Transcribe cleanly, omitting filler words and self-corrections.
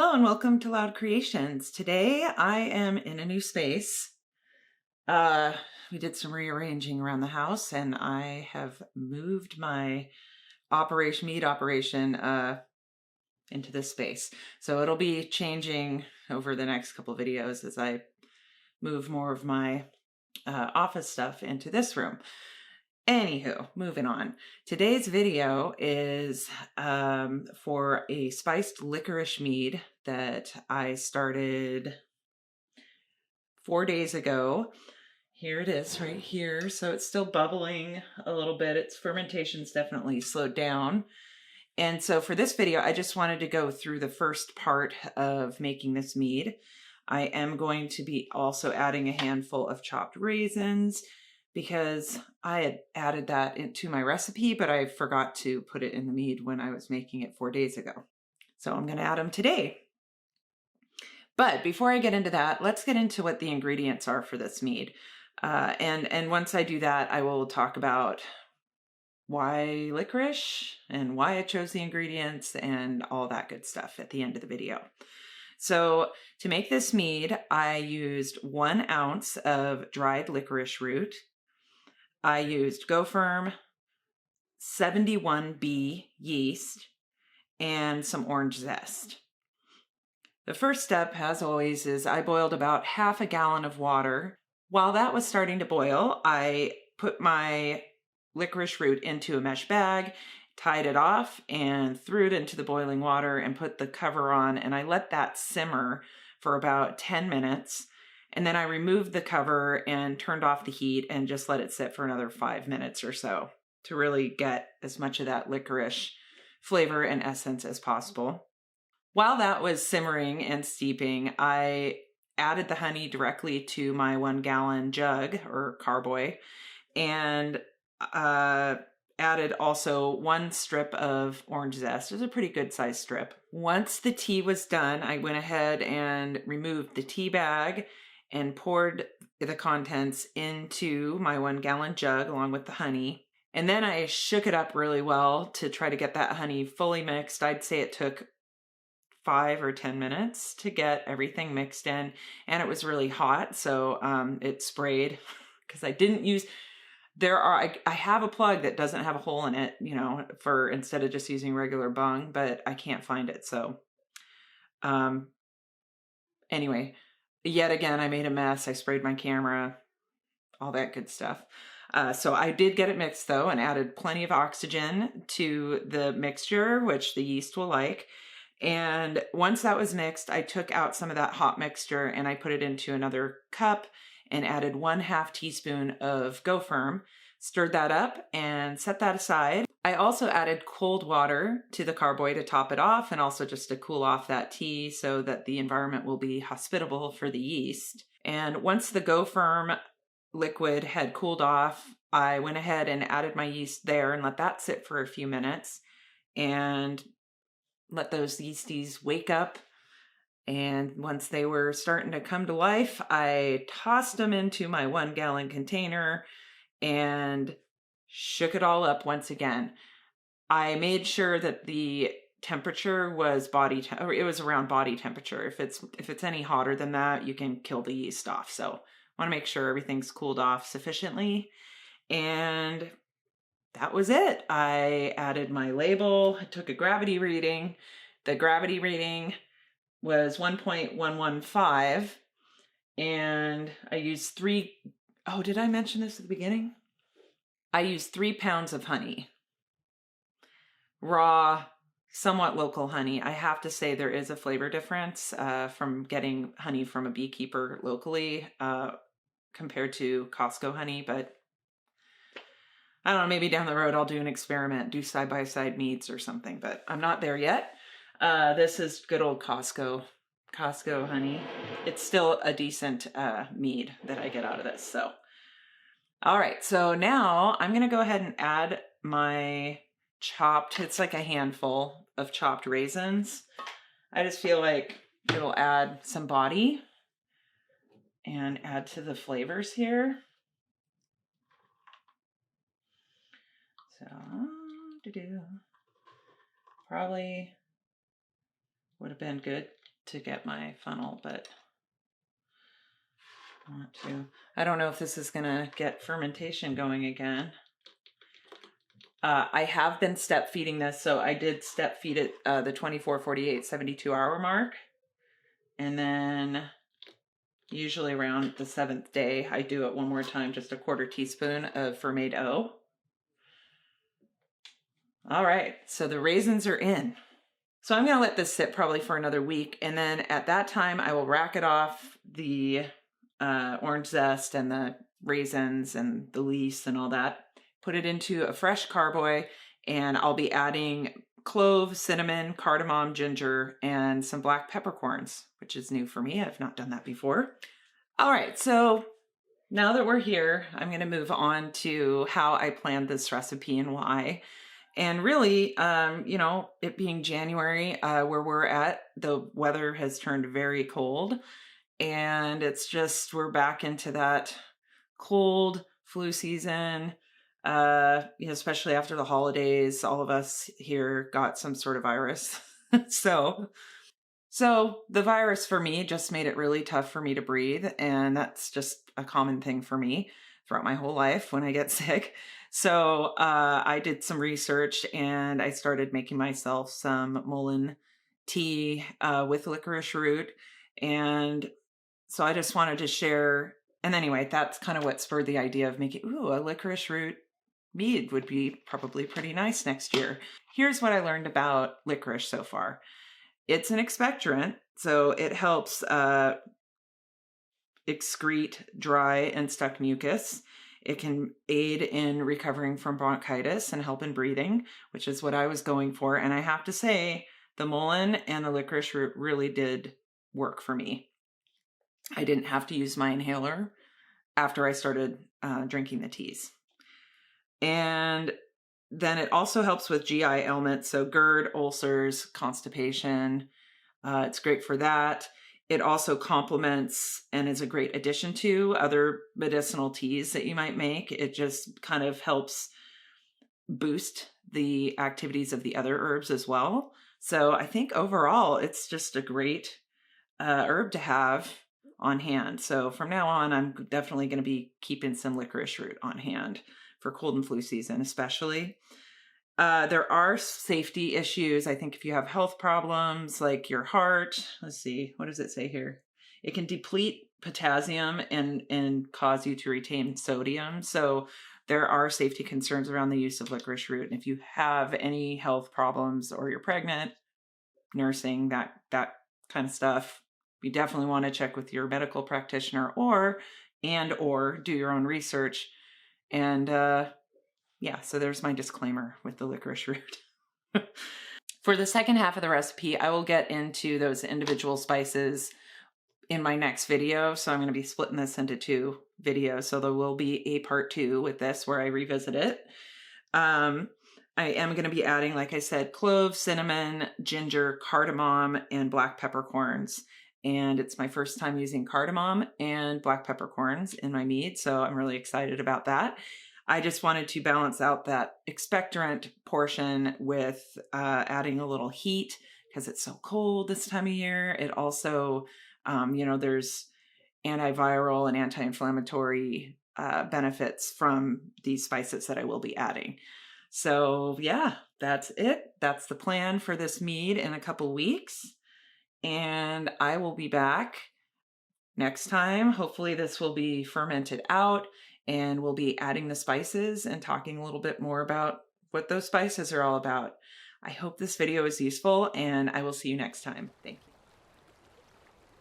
Hello and welcome to Loud Creations. Today I am in a new space. We did some rearranging around the house and I have moved my mead operation into this space. So it'll be changing over the next couple of videos as I move more of my office stuff into this room. Anywho, moving on. Today's video is for a spiced licorice mead that I started 4 days ago. Here it is right here. So it's still bubbling a little bit. Its fermentation's definitely slowed down. And so for this video, I just wanted to go through the first part of making this mead. I am going to be also adding a handful of chopped raisins, because I had added that into my recipe, but I forgot to put it in the mead when I was making it 4 days ago. So I'm going to add them today. But before I get into that, let's get into what the ingredients are for this mead. And once I do that, I will talk about why licorice and why I chose the ingredients and all that good stuff at the end of the video. So to make this mead, I used 1 ounce of dried licorice root. I used Go Firm 71B yeast and some orange zest. The first step, as always, is I boiled about half a gallon of water. While that was starting to boil, I put my licorice root into a mesh bag, tied it off, and threw it into the boiling water and put the cover on, and I let that simmer for about 10 minutes. And then I removed the cover and turned off the heat and just let it sit for another 5 minutes or so to really get as much of that licorice flavor and essence as possible. While that was simmering and steeping, I added the honey directly to my 1 gallon jug or carboy and added also 1 strip of orange zest. It was a pretty good sized strip. Once the tea was done, I went ahead and removed the tea bag and poured the contents into my 1 gallon jug along with the honey. And then I shook it up really well to try to get that honey fully mixed. I'd say it took 5 or 10 minutes to get everything mixed in, and it was really hot, so it sprayed because I didn't use, I have a plug that doesn't have a hole in it, you know, for instead of just using regular bung, but I can't find it. So anyway, yet again, I made a mess. I sprayed my camera, all that good stuff. So I did get it mixed though, and added plenty of oxygen to the mixture, which the yeast will like. And once that was mixed, I took out some of that hot mixture and I put it into another cup and added 1/2 teaspoon of Go Firm, stirred that up and set that aside. I also added cold water to the carboy to top it off, and also just to cool off that tea so that the environment will be hospitable for the yeast. And once the Go Firm liquid had cooled off, I went ahead and added my yeast there and let that sit for a few minutes and let those yeasties wake up. And once they were starting to come to life, I tossed them into my 1 gallon container and shook it all up once again. I made sure that the temperature was it was around body temperature. If it's any hotter than that, you can kill the yeast off. So I want to make sure everything's cooled off sufficiently. And that was it. I added my label. I took a gravity reading. The gravity reading was 1.115, and I used did I mention this at the beginning? I used 3 pounds of honey. Raw, somewhat local honey. I have to say there is a flavor difference from getting honey from a beekeeper locally compared to Costco honey, but I don't know, maybe down the road I'll do an experiment, do side-by-side meads or something, but I'm not there yet. This is good old Costco honey. It's still a decent mead that I get out of this. So, all right, so now I'm going to go ahead and add my it's like a handful of chopped raisins. I just feel like it'll add some body and add to the flavors here. So, probably would have been good to get my funnel, but I want to. I don't know if this is gonna get fermentation going again. I have been step feeding this, so I did step feed it the 24, 48, 72 hour mark. And then usually around the 7th day, I do it one more time, just a 1/4 teaspoon of Fermade O. All right, so the raisins are in. So I'm gonna let this sit probably for another week. And then at that time, I will rack it off the orange zest and the raisins and the lees and all that. Put it into a fresh carboy, and I'll be adding clove, cinnamon, cardamom, ginger, and some black peppercorns, which is new for me. I've not done that before. All right, so now that we're here, I'm going to move on to how I planned this recipe and why. And really, you know, it being January, where we're at, the weather has turned very cold, and it's just, we're back into that cold flu season. You know, especially after the holidays, all of us here got some sort of virus. So the virus for me just made it really tough for me to breathe. And that's just a common thing for me throughout my whole life when I get sick. So I did some research and I started making myself some mullein tea with licorice root. And so I just wanted to share. And anyway, that's kind of what spurred the idea of making, a licorice root mead would be probably pretty nice next year. Here's what I learned about licorice so far. It's an expectorant, so it helps excrete dry and stuck mucus. It can aid in recovering from bronchitis and help in breathing, which is what I was going for. And I have to say, the mullein and the licorice root really did work for me. I didn't have to use my inhaler after I started drinking the teas. And then it also helps with GI ailments, so GERD, ulcers, constipation. It's great for that. It also complements and is a great addition to other medicinal teas that you might make. It just kind of helps boost the activities of the other herbs as well. So I think overall, it's just a great herb to have on hand. So from now on, I'm definitely going to be keeping some licorice root on hand for cold and flu season, especially. There are safety issues. I think if you have health problems like your heart, let's see, what does it say here? It can deplete potassium and cause you to retain sodium. So there are safety concerns around the use of licorice root. And if you have any health problems or you're pregnant, nursing, that kind of stuff, you definitely want to check with your medical practitioner or do your own research. And yeah, so there's my disclaimer with the licorice root. For the second half of the recipe, I will get into those individual spices in my next video. So I'm going to be splitting this into 2 videos. So there will be a part 2 with this where I revisit it. I am going to be adding, like I said, clove, cinnamon, ginger, cardamom, and black peppercorns. And it's my first time using cardamom and black peppercorns in my mead, so I'm really excited about that. I just wanted to balance out that expectorant portion with adding a little heat because it's so cold this time of year. It also, there's antiviral and anti-inflammatory benefits from these spices that I will be adding. So yeah, that's it. That's the plan for this mead in a couple weeks. And I will be back next time. Hopefully this will be fermented out and we'll be adding the spices and talking a little bit more about what those spices are all about. I hope this video is useful and I will see you next time. Thank you.